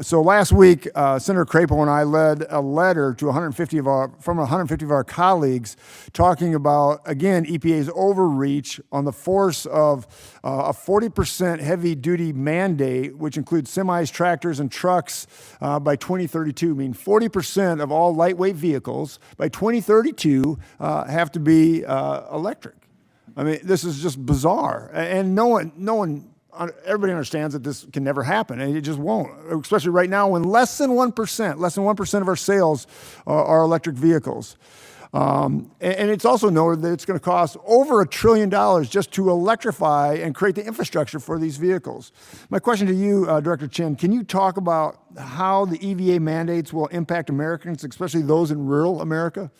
So last week, Senator Crapo and I led a letter to 150 of our colleagues talking about, again, EPA's overreach on the force of a 40% heavy-duty mandate, which includes semis, tractors, and trucks by 2032. I mean, 40% of all lightweight vehicles by 2032 have to be electric. I mean, this is just bizarre, and everybody understands that this can never happen, and it just won't, especially right now when less than 1% of our sales are electric vehicles. And it's also noted that it's going to cost over $1 trillion just to electrify and create the infrastructure for these vehicles. My question to you, Director Chin, can you talk about how the EVA mandates will impact Americans, especially those in rural America?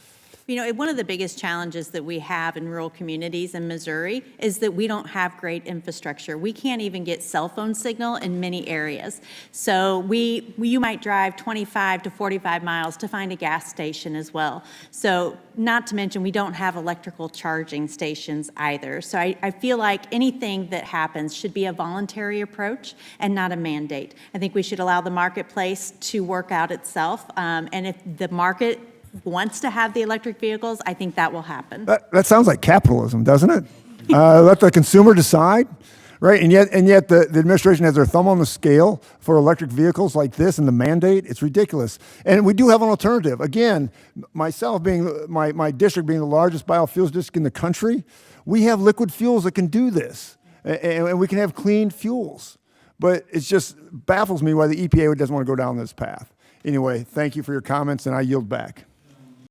You know, one of the biggest challenges that we have in rural communities in Missouri is that we don't have great infrastructure. We can't even get cell phone signal in many areas. So you might drive 25 to 45 miles to find a gas station as well. So not to mention we don't have electrical charging stations either. So I feel like anything that happens should be a voluntary approach and not a mandate. I think we should allow the marketplace to work out itself. And if the market wants to have the electric vehicles, I think that will happen. That sounds like capitalism, doesn't it? Let the consumer decide, right? And yet the administration has their thumb on the scale for electric vehicles like this and the mandate. It's ridiculous. And we do have an alternative. Again, myself being, my district being the largest biofuels district in the country, we have liquid fuels that can do this. And we can have clean fuels. But it just baffles me why the EPA doesn't want to go down this path. Anyway, thank you for your comments, and I yield back.